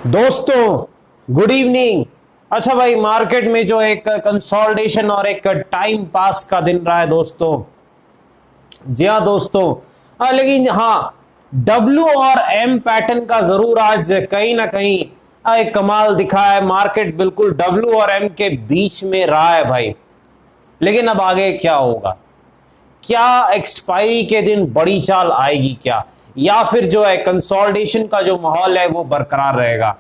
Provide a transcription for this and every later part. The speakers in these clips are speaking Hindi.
दोस्तों गुड इवनिंग। अच्छा भाई, मार्केट में जो एक कंसोलिडेशन और एक टाइम पास का दिन रहा है दोस्तों। जी हाँ दोस्तों, लेकिन हाँ, डब्ल्यू और एम पैटर्न का जरूर आज कहीं ना कहीं एक कमाल दिखा है। मार्केट बिल्कुल डब्ल्यू और एम के बीच में रहा है भाई। लेकिन अब आगे क्या होगा? क्या एक्सपायरी के दिन बड़ी चाल आएगी क्या, या फिर जो है कंसोलिडेशन का जो माहौल है वो बरकरार रहेगा?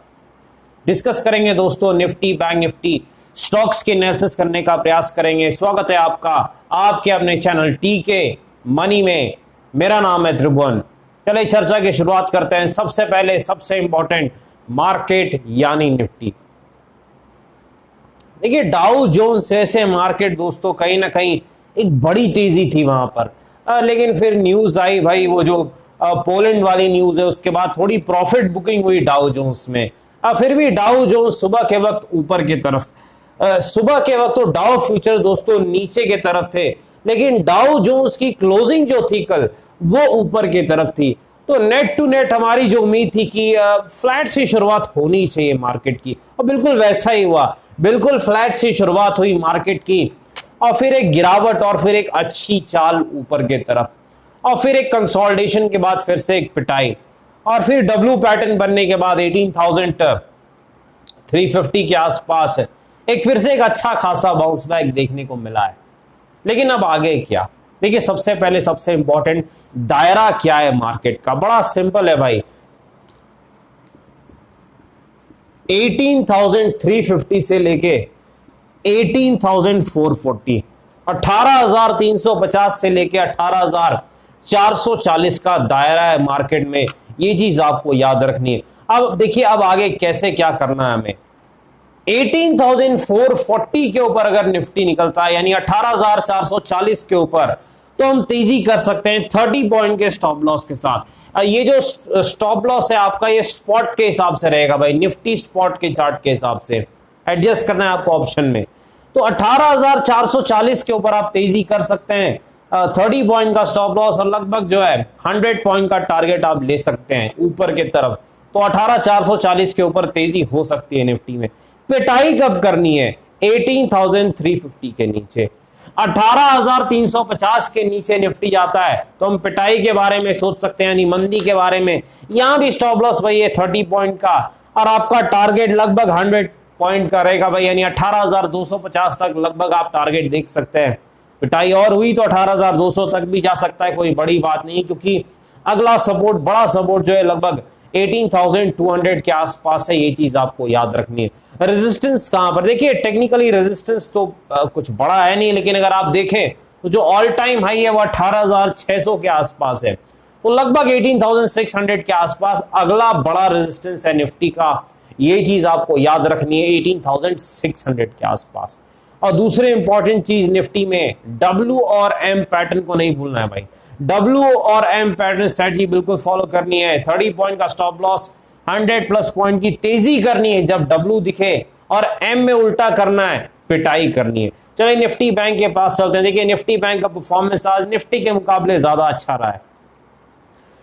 डिस्कस करेंगे दोस्तों। निफ्टी, बैंक निफ्टी स्टॉक्स के एनालिसिस करने का प्रयास करेंगे। स्वागत है आपका आपके अपने चैनल टीके मनी में। मेरा नाम है त्रिभुवन। चलिए चर्चा की शुरुआत करते हैं। सबसे पहले सबसे इंपॉर्टेंट मार्केट यानी निफ्टी। देखिए डाउ जोन्स ऐसे मार्केट दोस्तों, कहीं ना कहीं एक बड़ी तेजी थी वहां पर, लेकिन फिर न्यूज आई भाई, वो जो पोलैंड वाली न्यूज है, उसके बाद थोड़ी प्रॉफिट बुकिंग हुई डाउ जोन्स में। फिर भी डाउ जोन्स सुबह के वक्त ऊपर की तरफ, सुबह के वक्त तो डाउ फ्यूचर दोस्तों नीचे के तरफ थे, लेकिन डाउ जोन्स की क्लोजिंग जो थी कल वो ऊपर की तरफ थी। तो नेट टू नेट हमारी जो उम्मीद थी कि फ्लैट से शुरुआत होनी चाहिए मार्केट की, और बिल्कुल वैसा ही हुआ। बिल्कुल फ्लैट से शुरुआत हुई मार्केट की, और फिर एक गिरावट, और फिर एक अच्छी चाल ऊपर की तरफ, और फिर एक कंसोलिडेशन के बाद फिर से एक पिटाई, और फिर डब्ल्यू पैटर्न बनने के बाद 18,350 के आसपास एक फिर से एक अच्छा खासा बाउंस बैक देखने को मिला है। लेकिन अब आगे क्या? देखिए सबसे पहले सबसे इंपॉर्टेंट दायरा क्या है मार्केट का, बड़ा सिंपल है भाई। 18,350 से लेके 18,440, 18,350 से लेके 18,440 का दायरा है मार्केट में। ये चीज आपको याद रखनी है। अब देखिए अब आगे कैसे क्या करना है हमें। 18,440 के ऊपर अगर निफ्टी निकलता है, यानी 18,440 के ऊपर, तो हम तेजी कर सकते हैं 30 पॉइंट के स्टॉप लॉस के साथ। ये जो स्टॉप लॉस है आपका, ये स्पॉट के हिसाब से रहेगा भाई, निफ्टी स्पॉट के चार्ट के हिसाब से एडजस्ट करना है आपको ऑप्शन में। तो 18,440 के ऊपर आप तेजी कर सकते हैं 30 पॉइंट का स्टॉप लॉस, और लगभग जो है 100 पॉइंट का टारगेट आप ले सकते हैं ऊपर की तरफ। तो 18,440 के ऊपर तेजी हो सकती है निफ्टी में। पिटाई कब करनी है? 18,350 के नीचे। 18,350 के नीचे निफ्टी जाता है तो हम पिटाई के बारे में सोच सकते हैं, यानी मंदी के बारे में। यहां भी स्टॉप लॉस भाई है 30 पॉइंट का, और आपका टारगेट लगभग 100 पॉइंट का रहेगा भाई, यानी 18,250 तक लगभग आप टारगेट देख सकते हैं। पिटाई और हुई तो 18,200 तक भी जा सकता है, कोई बड़ी बात नहीं, क्योंकि अगला सपोर्ट, बड़ा सपोर्ट जो है लगभग 18,200 के आसपास है। ये चीज आपको याद रखनी है। रेजिस्टेंस कहां पर? देखिए टेक्निकली रेजिस्टेंस तो कुछ बड़ा है नहीं, लेकिन अगर आप देखें तो जो ऑल टाइम हाई है वो 18,600 के आसपास है। तो लगभग 18,600 के आसपास अगला बड़ा रेजिस्टेंस है निफ्टी का। ये चीज आपको याद रखनी है, 18,600 के आसपास। और दूसरे इंपॉर्टेंट चीज निफ्टी में डब्ल्यू और एम पैटर्न को नहीं भूलना है भाई। डब्ल्यू और एम पैटर्न स्ट्रेटजी बिल्कुल फॉलो करनी है। 30 पॉइंट का स्टॉप लॉस, 100 प्लस पॉइंट की तेजी करनी है जब डब्ल्यू दिखे, और एम में उल्टा करना है, पिटाई करनी है। चलिए निफ्टी बैंक के पास चलते हैं। देखिए निफ्टी बैंक का परफॉर्मेंस आज निफ्टी के मुकाबले ज्यादा अच्छा रहा है,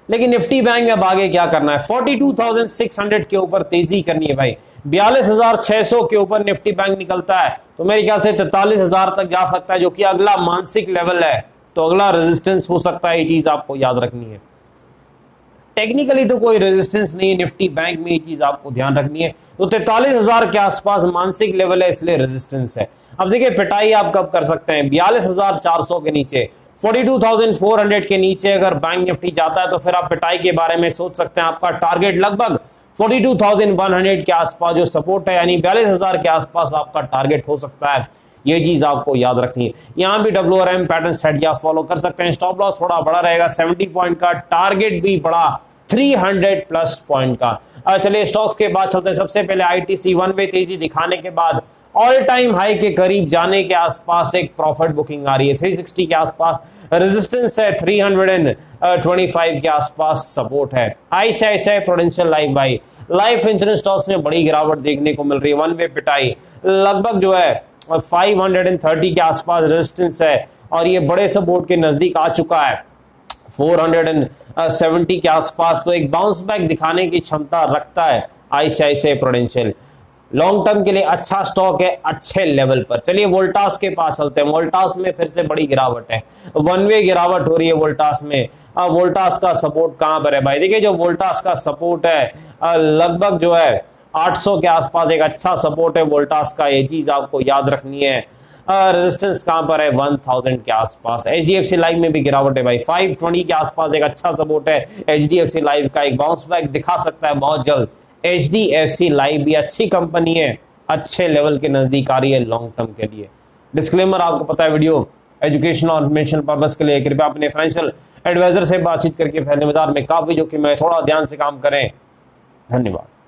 लेकिन निफ्टी बैंक में अब आगे क्या करना है? 42,600 के ऊपर तेजी करनी है भाई। 42,600 के ऊपर निफ्टी बैंक निकलता है तो मेरे ख्याल से 43,000 तक जा सकता है, जो कि अगला मानसिक लेवल है। तो अगला रेजिस्टेंस हो सकता है, ये चीज आपको याद रखनी है। टेक्निकली तो कोई रेजिस्टेंस नहीं है निफ्टी बैंक में, ये चीज आपको ध्यान रखनी है। तो 43,000 के आसपास मानसिक लेवल है, इसलिए रेजिस्टेंस है। अब देखिए पिटाई आप कब कर सकते हैं? 42,400 के नीचे, 42,400 के नीचे अगर बैंक निफ्टी जाता है तो फिर आप पिटाई के बारे में सोच सकते हैं। आपका टारगेट लगभग 42,100 के आसपास जो सपोर्ट है, यानी 42,000 के आसपास आपका टारगेट हो सकता है। ये चीज आपको याद रखनी है। यहां भी डब्ल्यू और एम पैटर्न स्ट्रेटजी आप फॉलो कर सकते हैं। स्टॉप लॉस थोड़ा बड़ा रहेगा 70 पॉइंट का, टारगेट भी बड़ा 300 प्लस पॉइंट का। चलिए स्टॉक्स के बाद चलते हैं। सबसे पहले आईटीसी वन वे तेजी दिखाने के बाद ऑल टाइम हाई के करीब जाने के आसपास एक प्रॉफिट बुकिंग आ रही है 360 के आसपास। रेजिस्टेंस है 325 के आसपास, सपोर्ट है। आईसीआईसीआई प्रूडेंशियल लाइफ भाई, लाइफ इंश्योरेंस स्टॉक्स में बड़ी गिरावट देखने को मिल रही है। वन वे पिटाई, लगभग जो है 530 के आसपास रेजिस्टेंस है, और ये बड़े सपोर्ट के नजदीक आ चुका है 470 के आसपास। तो एक बाउंस बैक दिखाने की क्षमता रखता है आईसीआईसीआई प्रूडेंशियल लॉन्ग टर्म के लिए अच्छा स्टॉक है, अच्छे लेवल पर। चलिए वोल्टास के पास चलते हैं। वोल्टास में फिर से बड़ी गिरावट है, वन वे गिरावट हो रही है वोल्टास में। अब वोल्टास का सपोर्ट कहां पर है भाई? देखिए जो वोल्टास का सपोर्ट है लगभग जो है 800 के आसपास एक अच्छा सपोर्ट है वोल्टास का, ये चीज आपको याद रखनी है। रेजिस्टेंस कहां पर है? 1000 के आसपास। एचडीएफसी लाइव में भी गिरावट है भाई, 520 के आसपास एक अच्छा सपोर्ट है। एचडीएफसी लाइव का एक बाउंस बैक दिखा सकता है बहुत जल्द। एचडीएफसी लाइव भी अच्छी कंपनी है, अच्छे लेवल के नजदीक आ रही है लॉन्ग टर्म के लिए। डिस्क्लेमर आपको पता है, वीडियो एजुकेशन और इन्फॉर्मेशन पर्पस के लिए। कृपया अपने फाइनेंशियल एडवाइजर से बातचीत करके फैसले बाजार में काफी जोखिम है, थोड़ा ध्यान से काम करें। धन्यवाद।